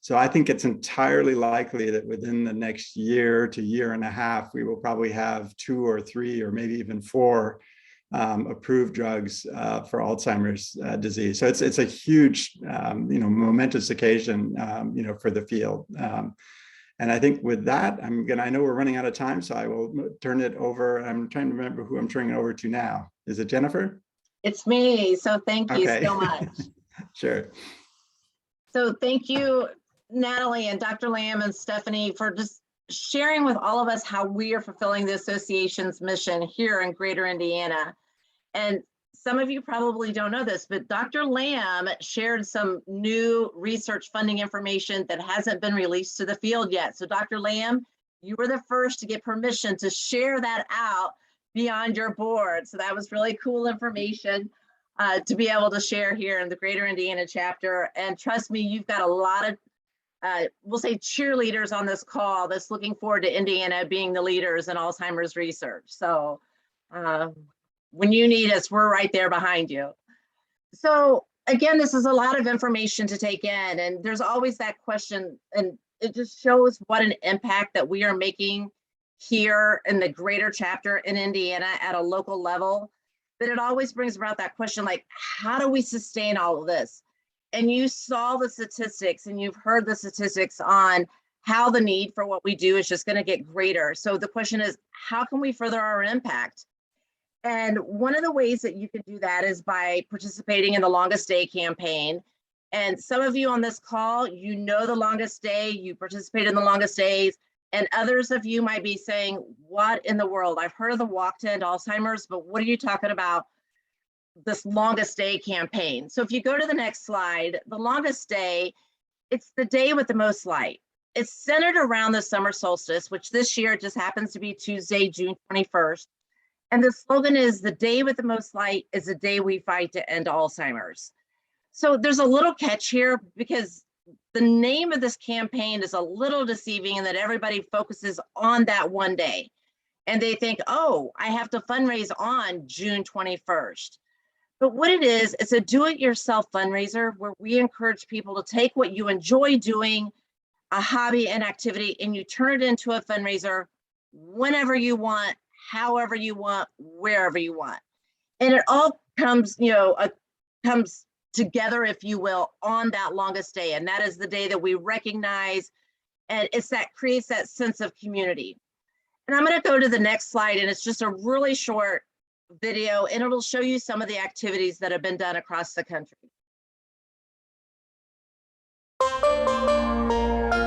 So I think it's entirely likely that within the next year to year and a half, we will probably have 2 or 3 or maybe even 4 approved drugs for Alzheimer's disease. So it's a huge, momentous occasion, for the field. And I think with that, I know we're running out of time, so I will turn it over. I'm trying to remember who I'm turning it over to now. Is it Jennifer? It's me. So thank you Okay. so much. Sure. So thank you, Natalie and Dr. Lamb and Stephanie, for just sharing with all of us how we are fulfilling the association's mission here in Greater Indiana. And some of you probably don't know this, but Dr. Lamb shared some new research funding information that hasn't been released to the field yet. So Dr. Lamb, you were the first to get permission to share that out beyond your board. So that was really cool information to be able to share here in the Greater Indiana chapter. And trust me, you've got a lot of, we'll say, cheerleaders on this call that's looking forward to Indiana being the leaders in Alzheimer's research. So when you need us, we're right there behind you. So again, this is a lot of information to take in, and there's always that question, and it just shows what an impact that we are making here in the greater chapter in Indiana at a local level. But it always brings about that question, like, how do we sustain all of this? And you saw the statistics, and you've heard the statistics on how the need for what we do is just going to get greater. So the question is, how can we further our impact? And one of the ways that you can do that is by participating in the Longest Day campaign. And some of you on this call, you know the Longest Day, you participate in the Longest Days, and others of you might be saying, what in the world? I've heard of the Walk to End Alzheimer's, but what are you talking about, this Longest Day campaign? So if you go to the next slide, the Longest Day, it's the day with the most light. It's centered around the summer solstice, which this year just happens to be Tuesday, June 21st. And the slogan is, the day with the most light is the day we fight to end Alzheimer's. So there's a little catch here, because the name of this campaign is a little deceiving in that everybody focuses on that one day. And they think, oh, I have to fundraise on June 21st. But what it is, it's a do-it-yourself fundraiser where we encourage people to take what you enjoy doing, a hobby and activity, and you turn it into a fundraiser whenever you want, however you want, wherever you want. And it all comes, comes together, if you will, on that Longest Day. And that is the day that we recognize, and it's that creates that sense of community. And I'm going to go to the next slide, and it's just a really short video, and it'll show you some of the activities that have been done across the country.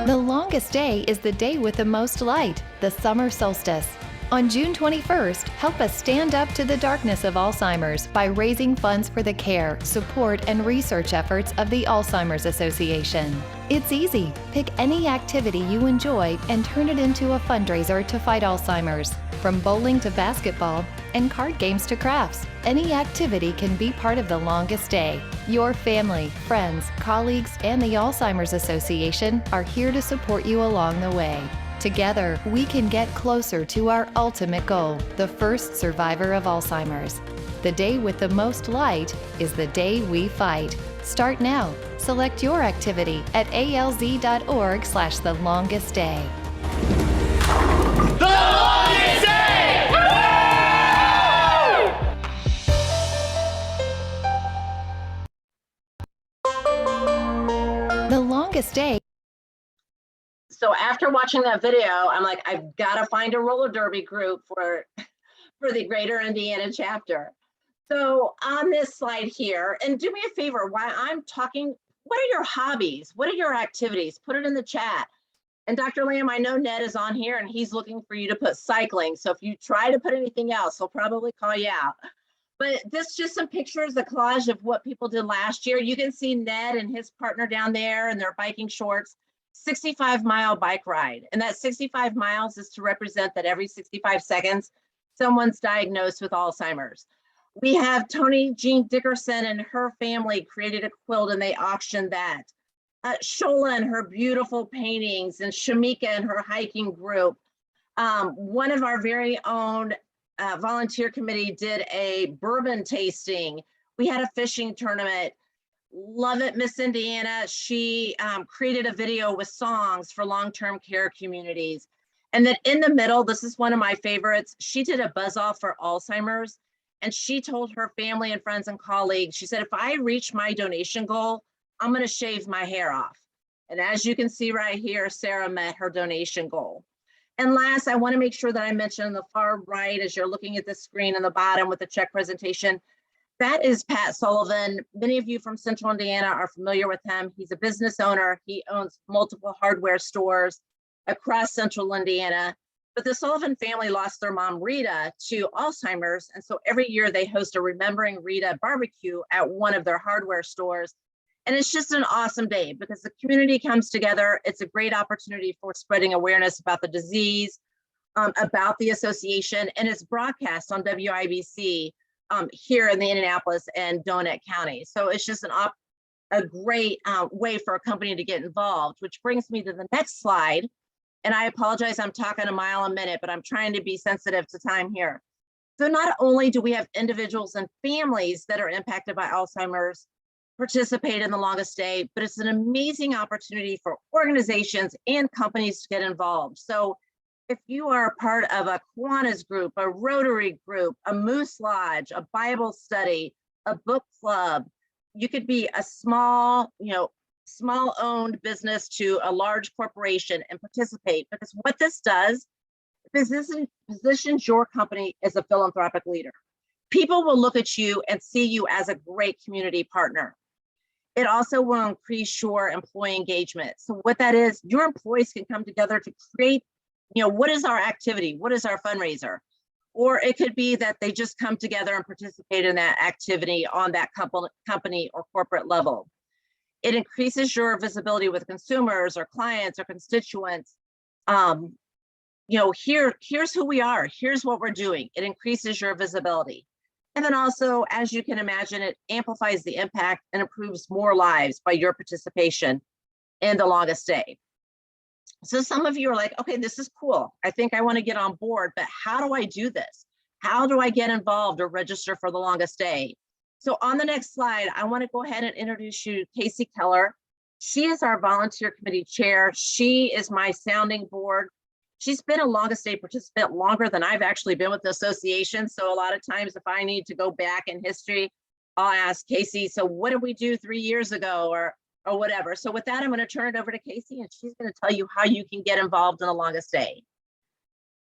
The longest day is the day with the most light, the summer solstice. On June 21st, help us stand up to the darkness of Alzheimer's by raising funds for the care, support, and research efforts of the Alzheimer's Association. It's easy. Pick any activity you enjoy and turn it into a fundraiser to fight Alzheimer's. From bowling to basketball and card games to crafts, any activity can be part of the longest day. Your family, friends, colleagues, and the Alzheimer's Association are here to support you along the way. Together, we can get closer to our ultimate goal, the first survivor of Alzheimer's. The day with the most light is the day we fight. Start now. Select your activity at alz.org/thelongestday. The longest day. So after watching that video, I'm like, I've got to find a roller derby group for the Greater Indiana chapter. So on this slide here, and do me a favor, while I'm talking, what are your hobbies? What are your activities? Put it in the chat. And Dr. Lamb, I know Ned is on here and he's looking for you to put cycling. So if you try to put anything else, he'll probably call you out. But this just some pictures, a collage of what people did last year. You can see Ned and his partner down there in their biking shorts, 65-mile bike ride. And that 65 miles is to represent that every 65 seconds, someone's diagnosed with Alzheimer's. We have Tony Jean Dickerson and her family created a quilt and they auctioned that. Shola and her beautiful paintings, and Shamika and her hiking group. One of our very own volunteer committee did a bourbon tasting. We had a fishing tournament. Love it, Miss Indiana. She created a video with songs for long-term care communities. And then in the middle, this is one of my favorites. She did a buzz off for Alzheimer's. And she told her family and friends and colleagues, she said, if I reach my donation goal, I'm going to shave my hair off. And as you can see right here, Sarah met her donation goal. And last, I want to make sure that I mention on the far right, as you're looking at the screen on the bottom with the check presentation, that is Pat Sullivan. Many of you from Central Indiana are familiar with him. He's a business owner. He owns multiple hardware stores across Central Indiana. But the Sullivan family lost their mom, Rita, to Alzheimer's. And so every year they host a Remembering Rita barbecue at one of their hardware stores. And it's just an awesome day because the community comes together. It's a great opportunity for spreading awareness about the disease, about the association, and it's broadcast on WIBC here in the Indianapolis and Donut County. So it's just a great way for a company to get involved, which brings me to the next slide. And I apologize, I'm talking a mile a minute, but I'm trying to be sensitive to time here. So not only do we have individuals and families that are impacted by Alzheimer's participate in the longest day, but it's an amazing opportunity for organizations and companies to get involved. So if you are a part of a Kiwanis group, a Rotary group, a Moose Lodge, a Bible study, a book club, you could be a small owned business to a large corporation and participate, because what this does is this positions your company as a philanthropic leader. People will look at you and see you as a great community partner. It also will increase your employee engagement. So what that is, your employees can come together to create, what is our activity? What is our fundraiser? Or it could be that they just come together and participate in that activity on that company or corporate level. It increases your visibility with consumers or clients or constituents. Here's who we are. Here's what we're doing. It increases your visibility. And then also, as you can imagine, it amplifies the impact and improves more lives by your participation in the longest day. So some of you are like, okay, this is cool. I think I want to get on board, but how do I do this? How do I get involved or register for the longest day? So on the next slide, I want to go ahead and introduce you to Casey Keller. She is our volunteer committee chair. She is my sounding board. She's been a longest day participant longer than I've actually been with the association. So a lot of times if I need to go back in history, I'll ask Casey, so what did we do 3 years ago or whatever. So with that, I'm going to turn it over to Casey and she's going to tell you how you can get involved in the longest day.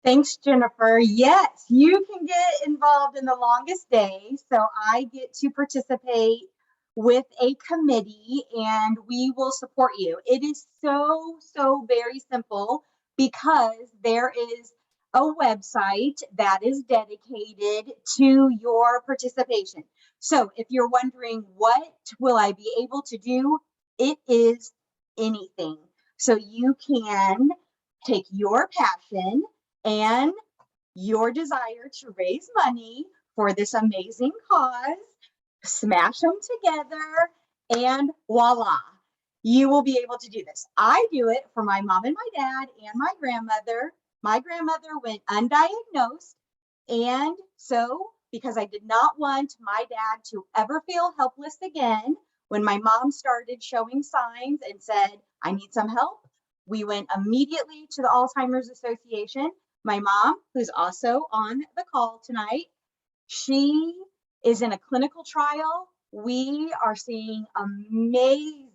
Thanks, Jennifer. Yes, you can get involved in the longest day. So I get to participate with a committee and we will support you. It is so very simple because there is a website that is dedicated to your participation. So if you're wondering, what will I be able to do? It is anything. So you can take your passion and your desire to raise money for this amazing cause, smash them together, and voila, you will be able to do this. I do it for my mom and my dad and my grandmother. My grandmother went undiagnosed, and so because I did not want my dad to ever feel helpless again, when my mom started showing signs and said, I need some help, we went immediately to the Alzheimer's Association. My mom, who's also on the call tonight, she is in a clinical trial. We are seeing amazing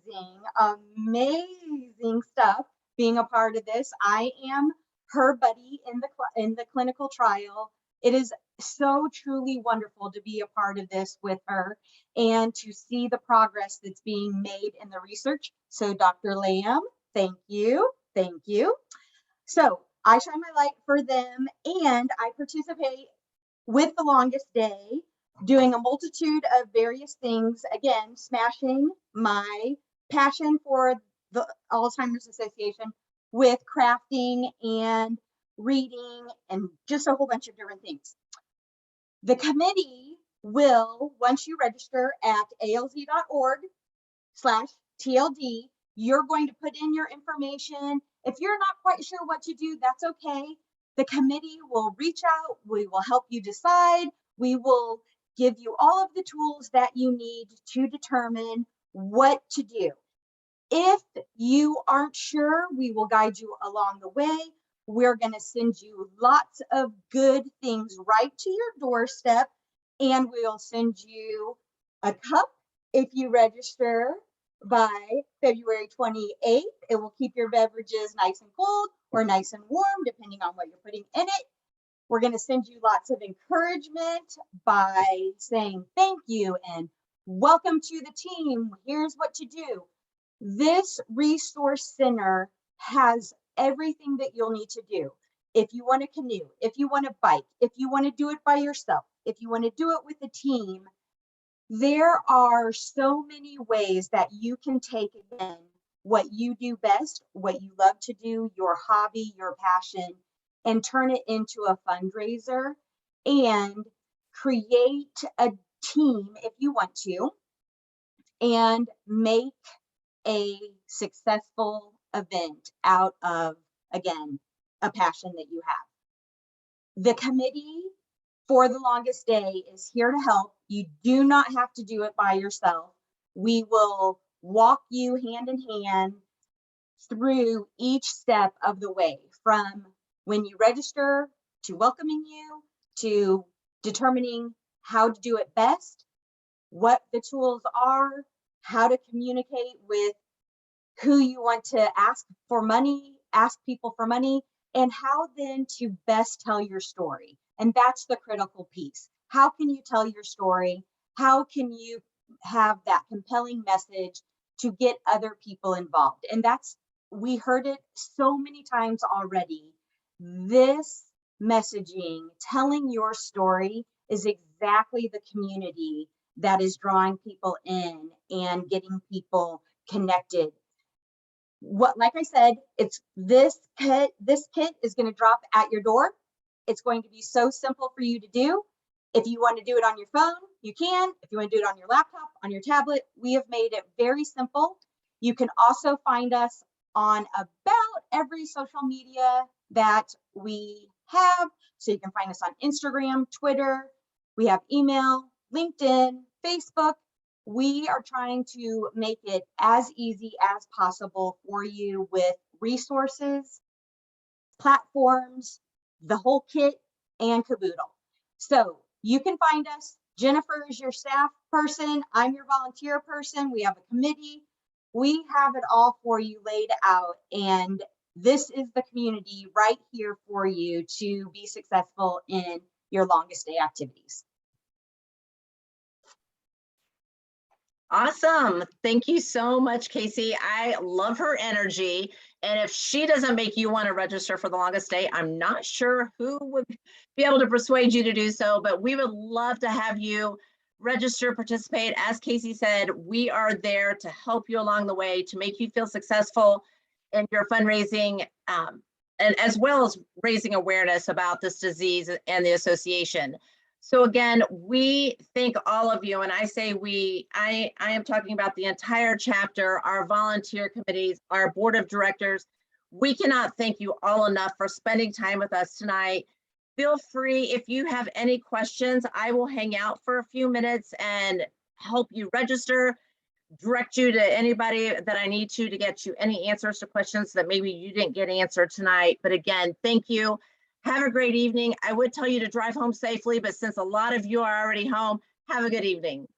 stuff being a part of this. I am her buddy in the clinical trial. It is so truly wonderful to be a part of this with her and to see the progress that's being made in the research. So Dr. Lamb, thank you. Thank you. So I shine my light for them, and I participate with the longest day, doing a multitude of various things, again, smashing my passion for the Alzheimer's Association with crafting and reading and just a whole bunch of different things. The committee will, once you register at alz.org/TLD, you're going to put in your information. If you're not quite sure what to do, that's okay. The committee will reach out. We will help you decide. We will give you all of the tools that you need to determine what to do. If you aren't sure, we will guide you along the way. We're going to send you lots of good things right to your doorstep, and we'll send you a cup if you register by February 28th. It will keep your beverages nice and cold or nice and warm, depending on what you're putting in it. We're going to send you lots of encouragement by saying thank you and welcome to the team. Here's what to do. This resource center has everything that you'll need to do. If you want to canoe, if you want to bike, if you want to do it by yourself, if you want to do it with a team, there are so many ways that you can take, again, what you do best, what you love to do, your hobby, your passion, and turn it into a fundraiser and create a team if you want to, and make a successful event out of, again, a passion that you have. The committee for the longest day is here to help. You do not have to do it by yourself. We will walk you hand in hand through each step of the way, from when you register to welcoming you to determining how to do it best, what the tools are, how to communicate with who you want to ask for money, ask people for money, and how then to best tell your story. And that's the critical piece. How can you tell your story? How can you have that compelling message to get other people involved? And that's, we heard it so many times already. This messaging, telling your story, is exactly the community that is drawing people in and getting people connected. What, like I said, it's this kit is going to drop at your door. It's going to be so simple for you to do. If you want to do it on your phone, you can. If you want to do it on your laptop, on your tablet, we have made it very simple. You can also find us on about every social media that we have. So you can find us on Instagram, Twitter, we have email, LinkedIn, Facebook. We are trying to make it as easy as possible for you with resources, platforms, the whole kit and caboodle. So you can find us. Jennifer is your staff person. I'm your volunteer person. We have a committee. We have it all for you laid out. And this is the community right here for you to be successful in your longest day activities. Awesome. Thank you so much, Casey. I love her energy. And if she doesn't make you want to register for the longest day, I'm not sure who would be able to persuade you to do so, but we would love to have you register, participate. As Casey said, we are there to help you along the way, to make you feel successful in your fundraising and as well as raising awareness about this disease and the association. So again, we thank all of you, and I say we, I am talking about the entire chapter, our volunteer committees, our board of directors. We cannot thank you all enough for spending time with us tonight. Feel free, if you have any questions, I will hang out for a few minutes and help you register, direct you to anybody that I need to get you any answers to questions that maybe you didn't get answered tonight. But again, thank you. Have a great evening. I would tell you to drive home safely, but since a lot of you are already home, have a good evening.